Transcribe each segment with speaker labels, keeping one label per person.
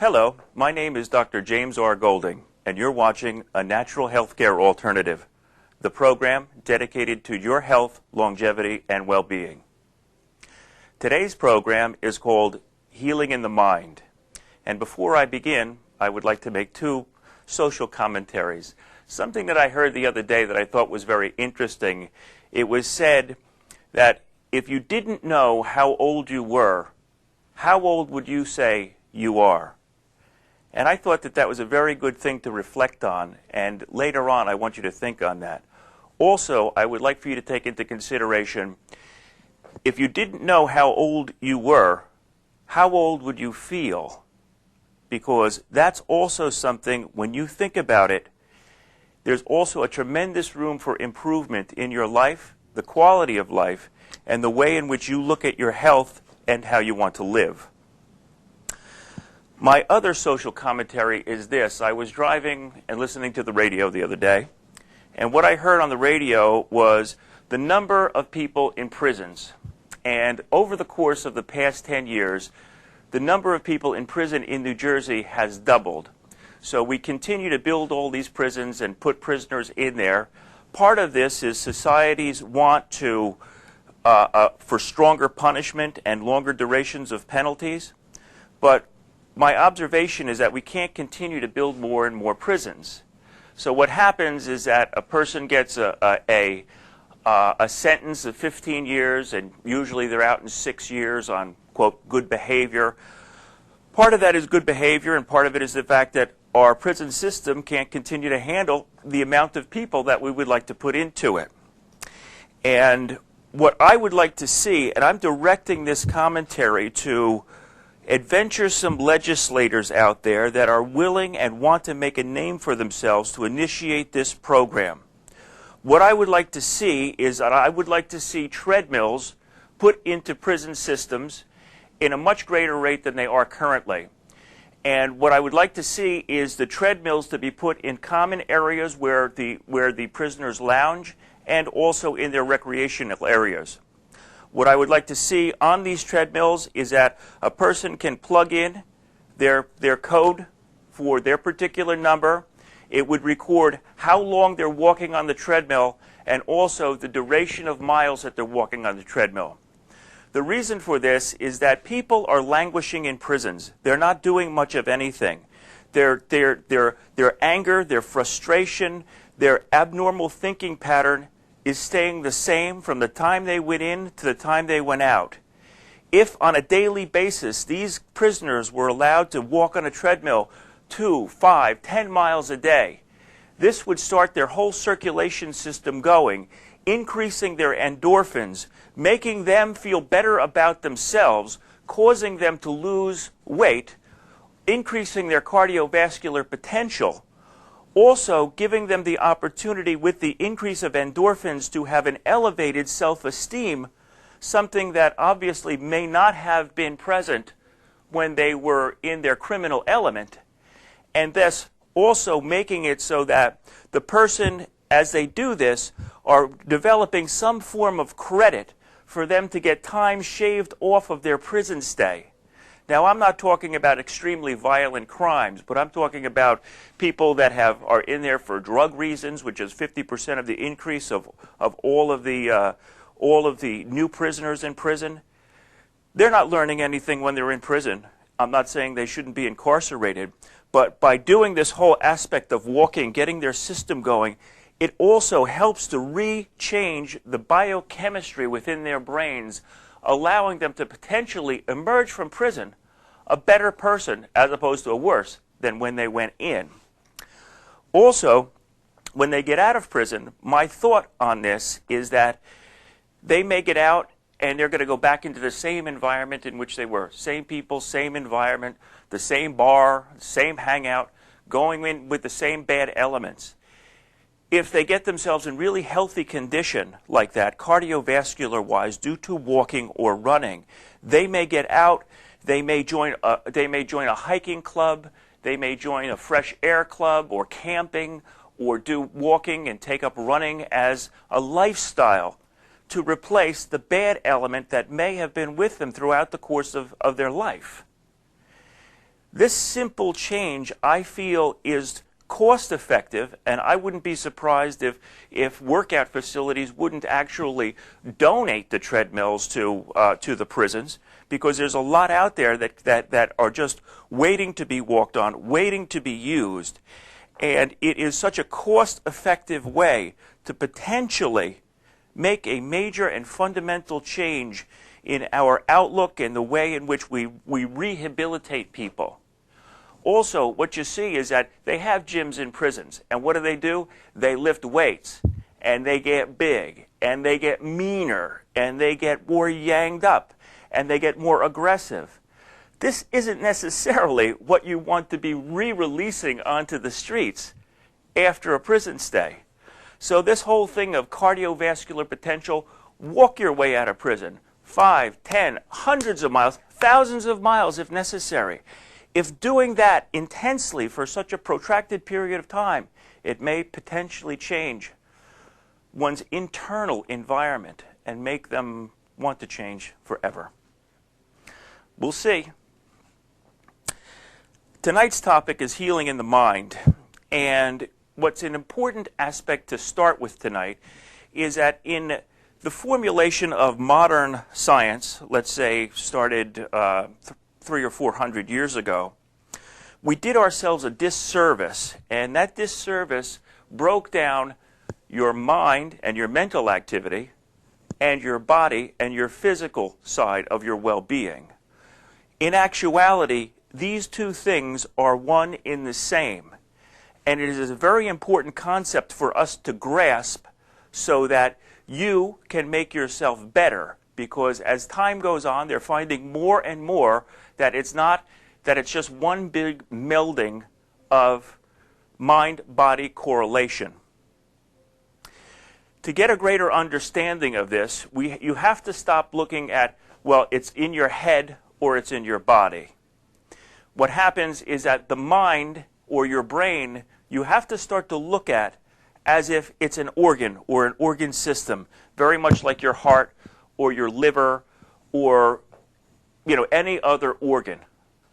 Speaker 1: Hello, my name is Dr. James R. Golding, and you're watching A Natural Healthcare Alternative, the program dedicated to your health, longevity, and well-being. Today's program is called Healing in the Mind. And before I begin, I would like to make two social commentaries. Something that I heard the other day that I thought was very interesting. It was said that if you didn't know how old you were, how old would you say you are? And I thought that that was a very good thing to reflect on, and later on I want you to think on that. Also, I would like for you to take into consideration, if you didn't know how old you were, how old would you feel? Because that's also something, when you think about it, there's also a tremendous room for improvement in your life, the quality of life, and the way in which you look at your health and how you want to live. My other social commentary is this. I was driving and listening to the radio the other day, and what I heard on the radio was the number of people in prisons. And over the course of the past 10 years, the number of people in prison in New Jersey has doubled. So we continue to build all these prisons and put prisoners in there. Part of this is societies want to, for stronger punishment and longer durations of penalties. But my observation is that we can't continue to build more and more prisons. So what happens is that a person gets a sentence of 15 years, and usually they're out in 6 years on, quote, good behavior. Part of that is good behavior, and part of it is the fact that our prison system can't continue to handle the amount of people that we would like to put into it. And what I would like to see, and I'm directing this commentary to adventuresome legislators out there that are willing and want to make a name for themselves to initiate this program. What I would like to see is that I would like to see treadmills put into prison systems in a much greater rate than they are currently. And what I would like to see is the treadmills to be put in common areas where the prisoners lounge and also in their recreational areas. What I would like to see on these treadmills is that a person can plug in their code for their particular number. It would record how long they're walking on the treadmill and also the duration of miles that they're walking on the treadmill. The reason for this is that people are languishing in prisons. They're not doing much of anything. Their anger, their frustration, their abnormal thinking pattern is staying the same from the time they went in to the time they went out. If on a daily basis these prisoners were allowed to walk on a treadmill 2, 5, 10 miles a day, this would start their whole circulation system going, increasing their endorphins, making them feel better about themselves, causing them to lose weight, increasing their cardiovascular potential, also giving them the opportunity with the increase of endorphins to have an elevated self-esteem, something that obviously may not have been present when they were in their criminal element, and thus also making it so that the person, as they do this, are developing some form of credit for them to get time shaved off of their prison stay. Now, I'm not talking about extremely violent crimes, but I'm talking about people that are in there for drug reasons, which is 50% of the increase of all of the new prisoners in prison. They're not learning anything when they're in prison. I'm not saying they shouldn't be incarcerated, but by doing this whole aspect of walking, getting their system going, it also helps to re-change the biochemistry within their brains, allowing them to potentially emerge from prison a better person as opposed to a worse than when they went in. Also, when they get out of prison, my thought on this is that they may get out and they're going to go back into the same environment in which they were. Same people, same environment, the same bar, same hangout, going in with the same bad elements. If they get themselves in really healthy condition like that, cardiovascular-wise, due to walking or running, they may get out, they may join a hiking club, they may join a fresh air club or camping, or do walking and take up running as a lifestyle to replace the bad element that may have been with them throughout the course of their life. This simple change, I feel, is cost effective, and I wouldn't be surprised if workout facilities wouldn't actually donate the treadmills to the prisons, because there's a lot out there that are just waiting to be walked on, waiting to be used. And it is such a cost-effective way to potentially make a major and fundamental change in our outlook and the way in which we rehabilitate people. Also, what you see is that they have gyms in prisons, and what do? They lift weights, and they get big, and they get meaner, and they get more yanged up, and they get more aggressive. This isn't necessarily what you want to be re-releasing onto the streets after a prison stay. So this whole thing of cardiovascular potential, walk your way out of prison. 5, 10, hundreds of miles, thousands of miles if necessary. If doing that intensely for such a protracted period of time, it may potentially change one's internal environment and make them want to change forever. We'll see. Tonight's topic is healing in the mind. And what's an important aspect to start with tonight is that in the formulation of modern science, let's say started 300 or 400 years ago, we did ourselves a disservice, and that disservice broke down your mind and your mental activity and your body and your physical side of your well-being. In actuality, these two things are one in the same, and it is a very important concept for us to grasp so that you can make yourself better, because as time goes on, they're finding more and more that it's just one big melding of mind-body correlation. To get a greater understanding of this, you have to stop looking at, well, it's in your head or it's in your body. What happens is that the mind or your brain, you have to start to look at as if it's an organ or an organ system, very much like your heart or your liver or any other organ.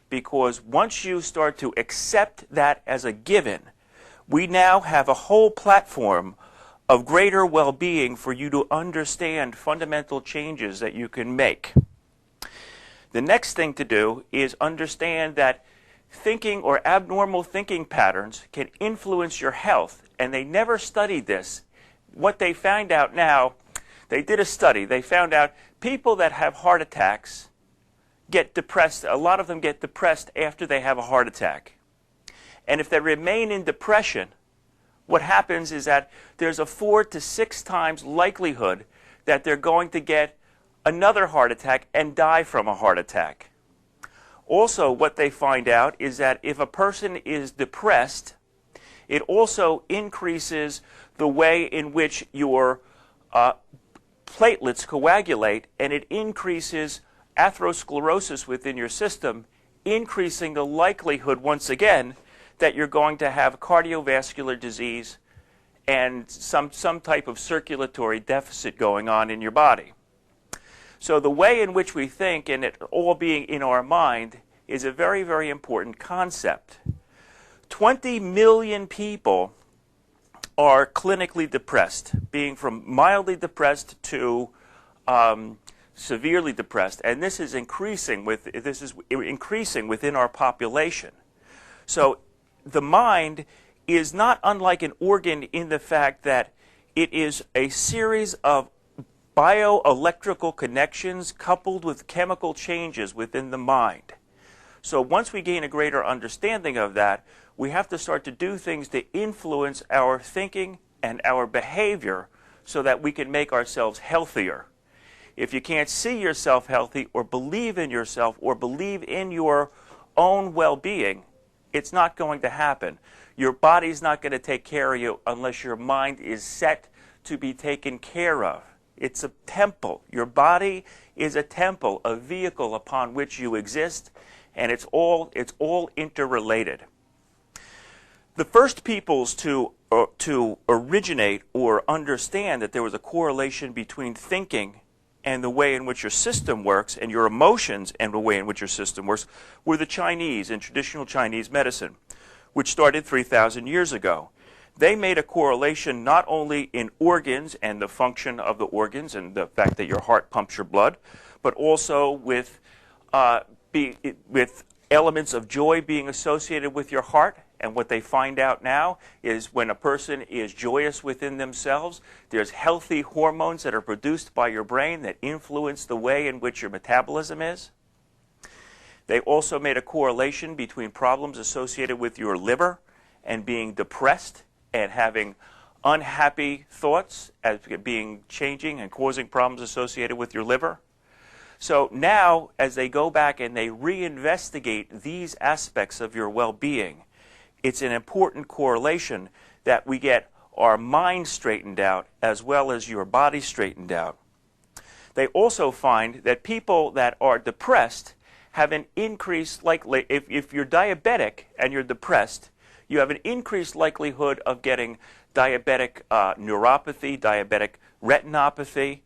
Speaker 1: Because once you start to accept that as a given, we now have a whole platform of greater well-being for you to understand fundamental changes that you can make. The next thing to do is understand that thinking or abnormal thinking patterns can influence your health, and they never studied this. What they found out now, they did a study. They found out people that have heart attacks get depressed. A lot of them get depressed after they have a heart attack. And if they remain in depression, what happens is that there's a 4 to 6 times likelihood that they're going to get another heart attack and die from a heart attack. Also, what they find out is that if a person is depressed, it also increases the way in which your platelets coagulate, and it increases atherosclerosis within your system, increasing the likelihood, once again, that you're going to have cardiovascular disease and some type of circulatory deficit going on in your body. So the way in which we think, and it all being in our mind, is a very, very important concept. 20 million people are clinically depressed, being from mildly depressed to severely depressed, and this is increasing within our population. So the mind is not unlike an organ in the fact that it is a series of bioelectrical connections coupled with chemical changes within the mind. So once we gain a greater understanding of that, we have to start to do things to influence our thinking and our behavior so that we can make ourselves healthier. If you can't see yourself healthy or believe in yourself or believe in your own well-being, it's not going to happen. Your body's not going to take care of you unless your mind is set to be taken care of. It's a temple. Your body is a temple, a vehicle upon which you exist, and it's all interrelated. The first peoples to originate or understand that there was a correlation between thinking and the way in which your system works and your emotions and the way in which your system works were the Chinese in traditional Chinese medicine, which started 3,000 years ago. They made a correlation not only in organs and the function of the organs and the fact that your heart pumps your blood, but also with elements of joy being associated with your heart. And what they find out now is when a person is joyous within themselves, there's healthy hormones that are produced by your brain that influence the way in which your metabolism is. They also made a correlation between problems associated with your liver and being depressed and having unhappy thoughts as being changing and causing problems associated with your liver. So now, as they go back and they reinvestigate these aspects of your well-being, it's an important correlation that we get our mind straightened out as well as your body straightened out. They also find that people that are depressed have an increased likely, if you're diabetic and you're depressed, you have an increased likelihood of getting diabetic neuropathy, diabetic retinopathy.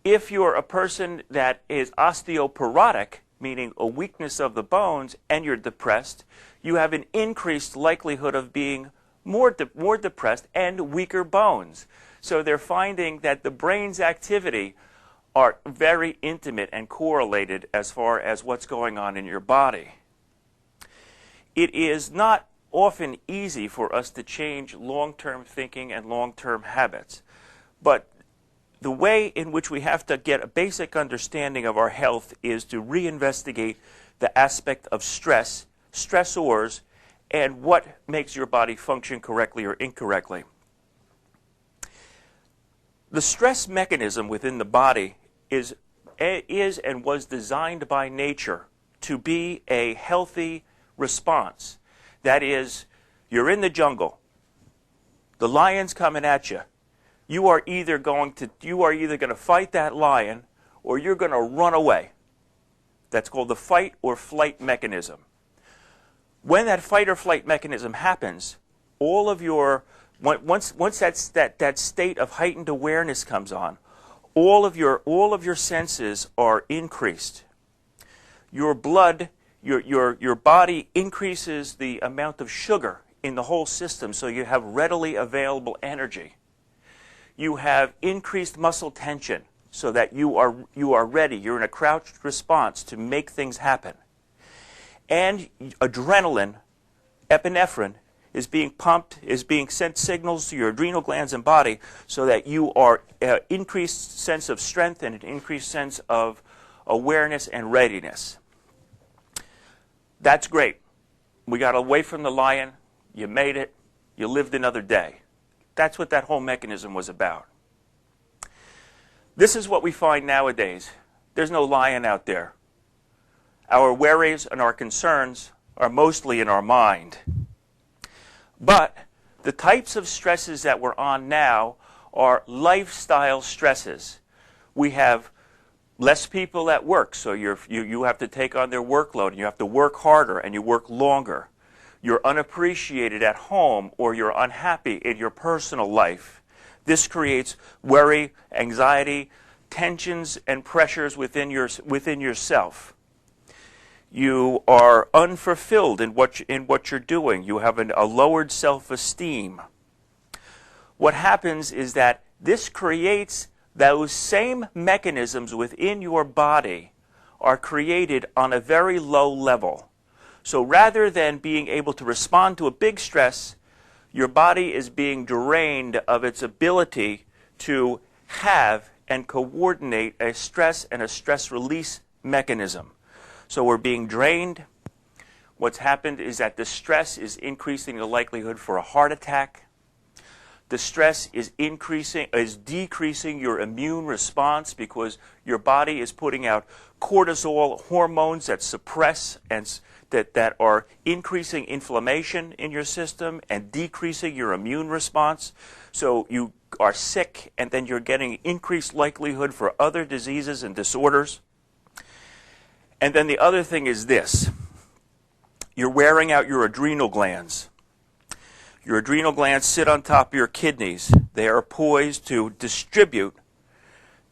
Speaker 1: If you're a person that is osteoporotic, meaning a weakness of the bones, and you're depressed, you have an increased likelihood of being more depressed and weaker bones. So they're finding that the brain's activity are very intimate and correlated as far as what's going on in your body. It is not often easy for us to change long-term thinking and long-term habits, but the way in which we have to get a basic understanding of our health is to reinvestigate the aspect of stress, stressors, and what makes your body function correctly or incorrectly. The stress mechanism within the body is and was designed by nature to be a healthy response. That is, you're in the jungle. The lion's coming at you. You are either going to fight that lion or you're going to run away. That's called the fight or flight mechanism. When that fight or flight mechanism happens, all of your once that state of heightened awareness comes on, all of your senses are increased. Your blood, your body increases the amount of sugar in the whole system, so you have readily available energy. You have increased muscle tension so that you are ready. You're in a crouched response to make things happen. And adrenaline, epinephrine, is being pumped, is being sent signals to your adrenal glands and body so that you are increased sense of strength and an increased sense of awareness and readiness. That's great. We got away from the lion. You made it. You lived another day. That's what that whole mechanism was about. This is what we find nowadays. There's no lion out there. Our worries and our concerns are mostly in our mind. But the types of stresses that we're on now are lifestyle stresses. We have less people at work, so you have to take on their workload, and you have to work harder, and you work longer. You're unappreciated at home, or you're unhappy in your personal life. This creates worry, anxiety, tensions, and pressures within yourself. You are unfulfilled in what you're doing. You have a lowered self-esteem. What happens is that this creates those same mechanisms within your body are created on a very low level. So rather than being able to respond to a big stress, your body is being drained of its ability to have and coordinate a stress and a stress release mechanism. So we're being drained. What's happened is that the stress is increasing the likelihood for a heart attack. The stress is decreasing your immune response because your body is putting out cortisol hormones that suppress and that are increasing inflammation in your system and decreasing your immune response. So you are sick, and then you're getting increased likelihood for other diseases and disorders. And then the other thing is this. You're wearing out your adrenal glands. Your adrenal glands sit on top of your kidneys. They are poised to distribute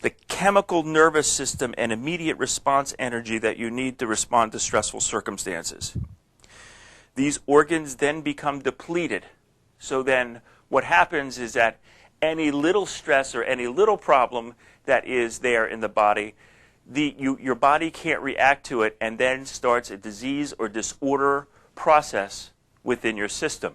Speaker 1: the chemical nervous system and immediate response energy that you need to respond to stressful circumstances. These organs then become depleted. So then what happens is that any little stress or any little problem that is there in the body, your body can't react to it, and then starts a disease or disorder process within your system.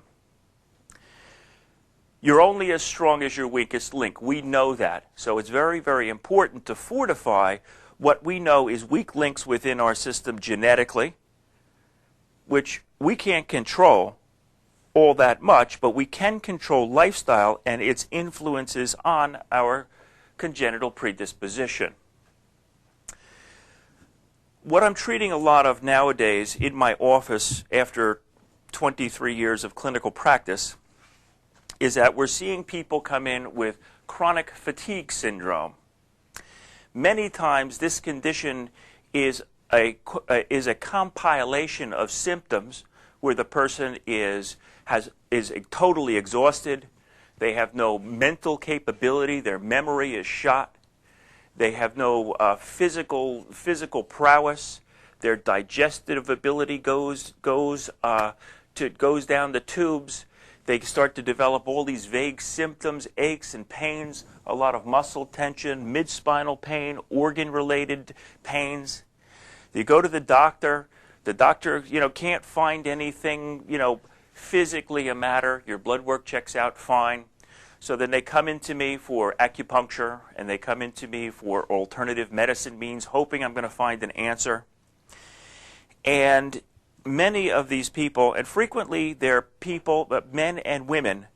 Speaker 1: You're only as strong as your weakest link. We know that. So it's very, very important to fortify what we know is weak links within our system genetically, which we can't control all that much, but we can control lifestyle and its influences on our congenital predisposition. What I'm treating a lot of nowadays in my office after 23 years of clinical practice is that we're seeing people come in with chronic fatigue syndrome. Many times this condition is a compilation of symptoms where the person is totally exhausted, they have no mental capability, their memory is shot, they have no physical prowess, their digestive ability goes down the tubes. They start to develop all these vague symptoms, aches and pains, a lot of muscle tension, mid-spinal pain, organ-related pains. You go to the doctor can't find anything, physically a matter. Your blood work checks out fine. So then they come into me for acupuncture, and they come into me for alternative medicine means, hoping I'm going to find an answer. And many of these people, and frequently they're people, men and women,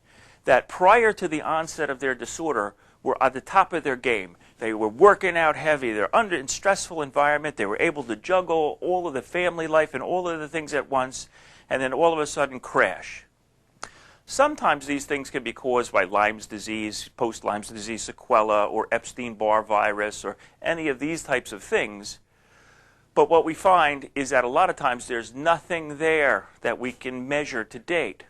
Speaker 1: that prior to the onset of their disorder were at the top of their game. They were working out heavy. They're in a stressful environment. They were able to juggle all of the family life and all of the things at once, and then all of a sudden crash. Sometimes these things can be caused by Lyme's disease, post-Lyme's disease sequela, or Epstein-Barr virus, or any of these types of things. But what we find is that a lot of times there's nothing there that we can measure to date,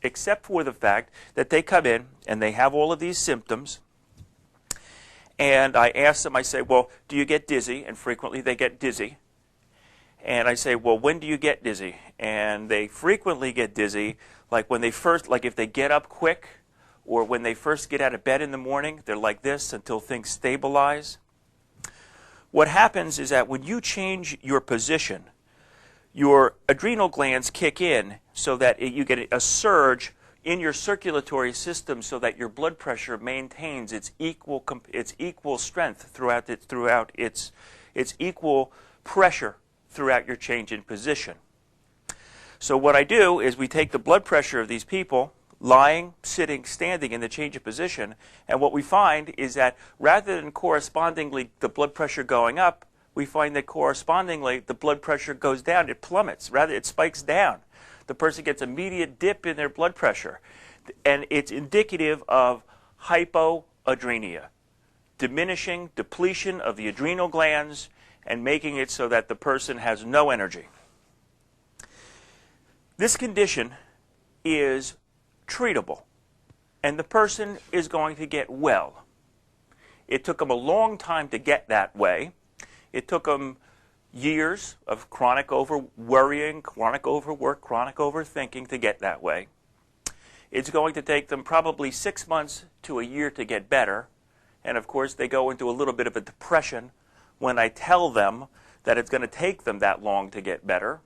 Speaker 1: except for the fact that they come in and they have all of these symptoms. And I ask them, I say, well, do you get dizzy? And frequently they get dizzy. And I say, well, when do you get dizzy? And they frequently get dizzy, like if they get up quick, or when they first get out of bed in the morning, they're like this until things stabilize. What happens is that when you change your position, your adrenal glands kick in so that you get a surge in your circulatory system so that your blood pressure maintains its equal strength throughout its equal pressure throughout your change in position. So what I do is we take the blood pressure of these people, lying, sitting, standing in the change of position, and what we find is that rather than correspondingly the blood pressure going up, we find that correspondingly the blood pressure goes down, it plummets, rather it spikes down. The person gets immediate dip in their blood pressure, and it's indicative of hypoadrenia, diminishing, depletion of the adrenal glands, and making it so that the person has no energy. This condition is treatable, and the person is going to get well. It took them a long time to get that way. It took them years of chronic over-worrying, chronic overwork, chronic overthinking to get that way. It's going to take them probably 6 months to a year to get better, and of course they go into a little bit of a depression when I tell them that it's going to take them that long to get better.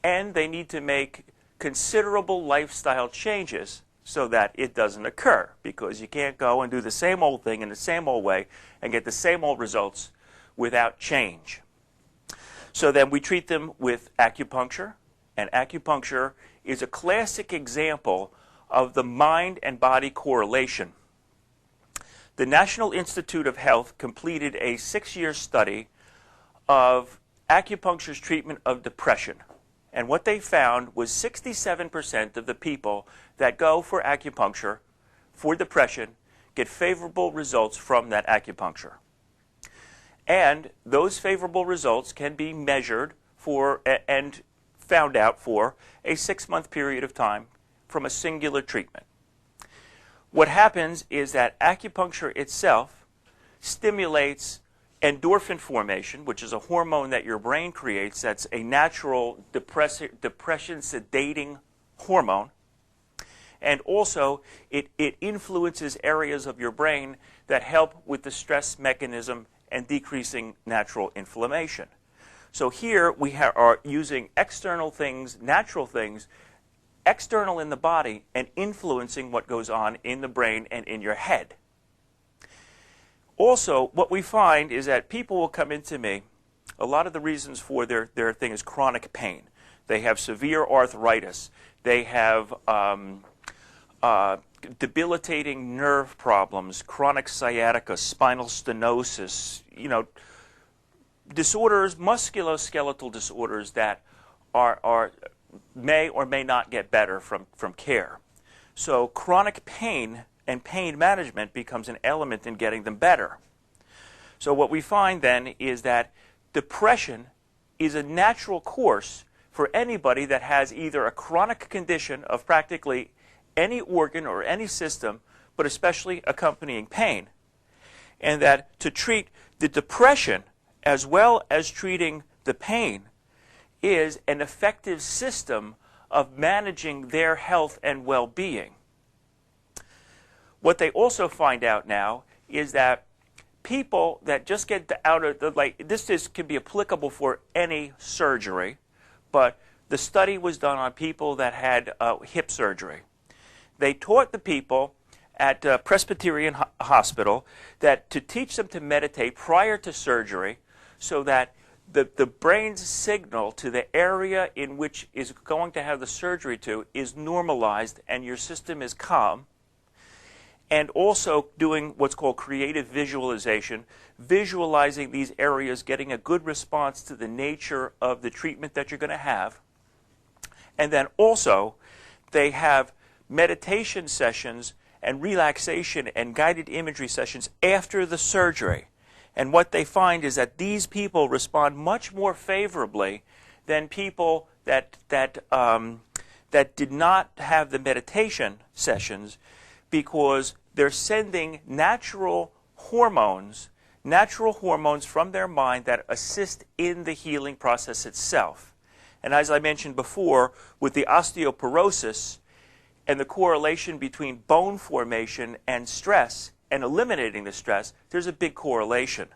Speaker 1: And they need to make considerable lifestyle changes so that it doesn't occur, because you can't go and do the same old thing in the same old way and get the same old results without change. So then we treat them with acupuncture, and acupuncture is a classic example of the mind and body correlation. The National Institute of Health completed a 6-year study of acupuncture's treatment of depression. And what they found was 67% of the people that go for acupuncture for depression get favorable results from that acupuncture. And those favorable results can be measured for and found out for a 6-month period of time from a singular treatment. What happens is that acupuncture itself stimulates endorphin formation, which is a hormone that your brain creates that's a natural depression sedating hormone. And also, it influences areas of your brain that help with the stress mechanism and decreasing natural inflammation. So here we are using external things, natural things, external in the body, and influencing what goes on in the brain and in your head. Also, what we find is that people will come into me, a lot of the reasons for their thing is chronic pain. They have severe arthritis. They have debilitating nerve problems, chronic sciatica, spinal stenosis, disorders, musculoskeletal disorders that may or may not get better from care. So chronic pain and pain management becomes an element in getting them better. So what we find then is that depression is a natural course for anybody that has either a chronic condition of practically any organ or any system, but especially accompanying pain. And that to treat the depression as well as treating the pain is an effective system of managing their health and well-being. What they also find out now is that people that just get out of this can be applicable for any surgery, but the study was done on people that had hip surgery. They taught the people at Presbyterian Hospital that to teach them to meditate prior to surgery so that the brain's signal to the area in which is going to have the surgery to is normalized and your system is calm. And also doing what's called creative visualization, visualizing these areas, getting a good response to the nature of the treatment that you're going to have. And then also, they have meditation sessions and relaxation and guided imagery sessions after the surgery. And what they find is that these people respond much more favorably than people that did not have the meditation sessions, because they're sending natural hormones from their mind that assist in the healing process itself. And as I mentioned before, with the osteoporosis and the correlation between bone formation and stress and eliminating the stress, there's a big correlation.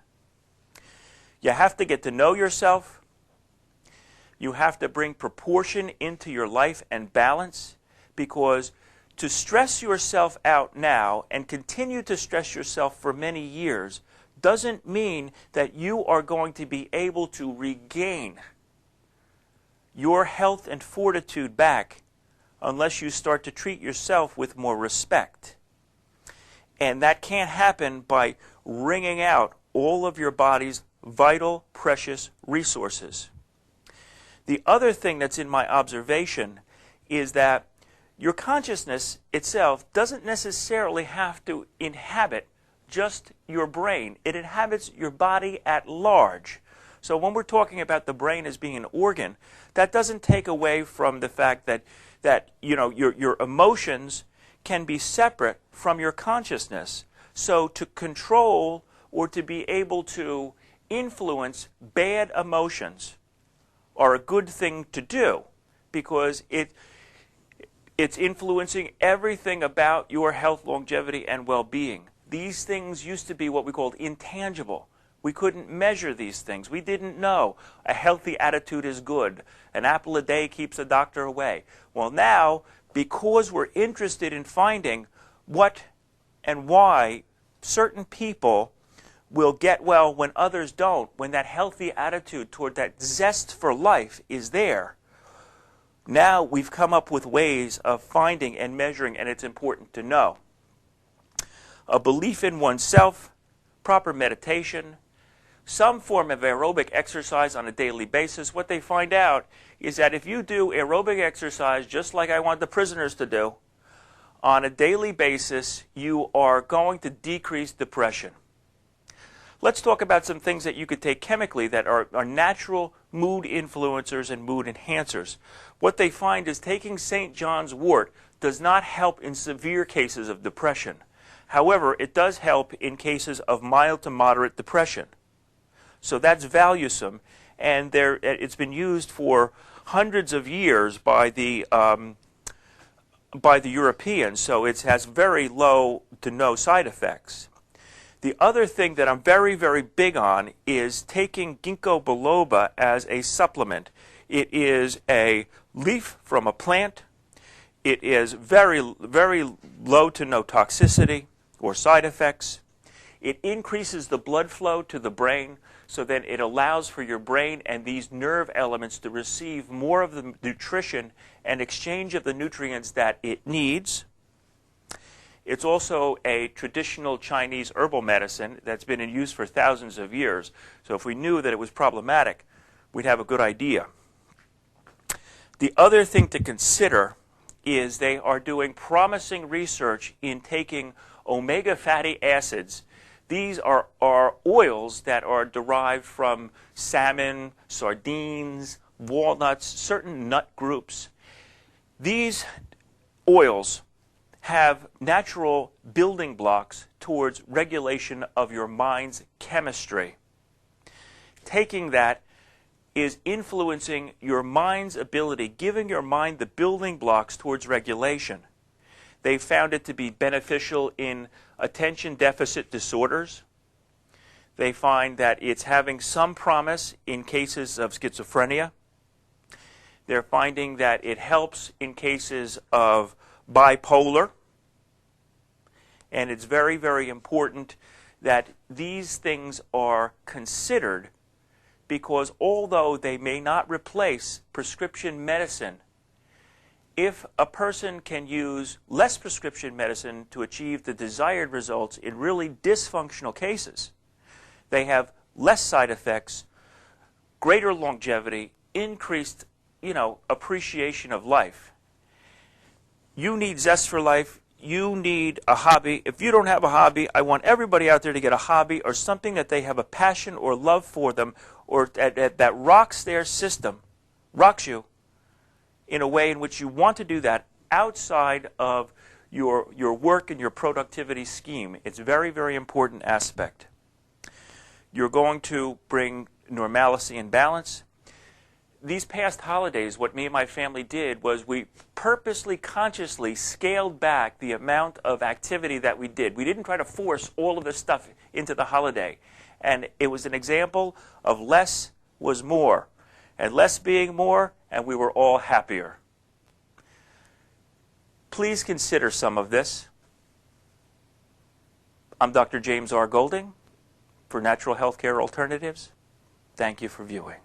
Speaker 1: You have to get to know yourself. You have to bring proportion into your life and balance, because to stress yourself out now and continue to stress yourself for many years doesn't mean that you are going to be able to regain your health and fortitude back unless you start to treat yourself with more respect. And that can't happen by wringing out all of your body's vital, precious resources. The other thing that's in my observation is that your consciousness itself doesn't necessarily have to inhabit just your brain. It inhabits your body at large. So when we're talking about the brain as being an organ, that doesn't take away from the fact that your emotions can be separate from your consciousness. So to control or to be able to influence bad emotions are a good thing to do, because it's influencing everything about your health, longevity, and well-being. These things used to be what we called intangible. We couldn't measure these things. We didn't know. A healthy attitude is good. An apple a day keeps the doctor away. Well, now, because we're interested in finding what and why certain people will get well when others don't, when that healthy attitude toward that zest for life is there, now we've come up with ways of finding and measuring, and it's important to know. A belief in oneself, proper meditation, some form of aerobic exercise on a daily basis. What they find out is that if you do aerobic exercise just like I want the prisoners to do, on a daily basis, you are going to decrease depression. Let's talk about some things that you could take chemically that are natural mood influencers and mood enhancers. What they find is taking St. John's wort does not help in severe cases of depression. However, it does help in cases of mild to moderate depression. So that's valuesome, and it's been used for hundreds of years by the Europeans, so it has very low to no side effects. The other thing that I'm very, very big on is taking ginkgo biloba as a supplement. It is a leaf from a plant. It is very, very low to no toxicity or side effects. It increases the blood flow to the brain, so that it allows for your brain and these nerve elements to receive more of the nutrition and exchange of the nutrients that it needs. It's also a traditional Chinese herbal medicine that's been in use for thousands of years. So if we knew that it was problematic, we'd have a good idea. The other thing to consider is they are doing promising research in taking omega fatty acids. These are oils that are derived from salmon, sardines, walnuts, certain nut groups. These oils have natural building blocks towards regulation of your mind's chemistry. Taking that is influencing your mind's ability, giving your mind the building blocks towards regulation. They found it to be beneficial in attention deficit disorders. They find that it's having some promise in cases of schizophrenia. They're finding that it helps in cases of bipolar. And it's very, very important that these things are considered, because although they may not replace prescription medicine, if a person can use less prescription medicine to achieve the desired results in really dysfunctional cases, they have less side effects, greater longevity, increased, appreciation of life. You need zest for life. You need a hobby. If you don't have a hobby, I want everybody out there to get a hobby or something that they have a passion or love for them, or that rocks their system, rocks you in a way in which you want to do that outside of your work and your productivity scheme. It's a very, very important aspect. You're going to bring normalcy and balance. These past holidays, what me and my family did was we purposely, consciously scaled back the amount of activity that we did. We didn't try to force all of this stuff into the holiday. And it was an example of less was more. And less being more, and we were all happier. Please consider some of this. I'm Dr. James R. Golding for Natural Healthcare Alternatives. Thank you for viewing.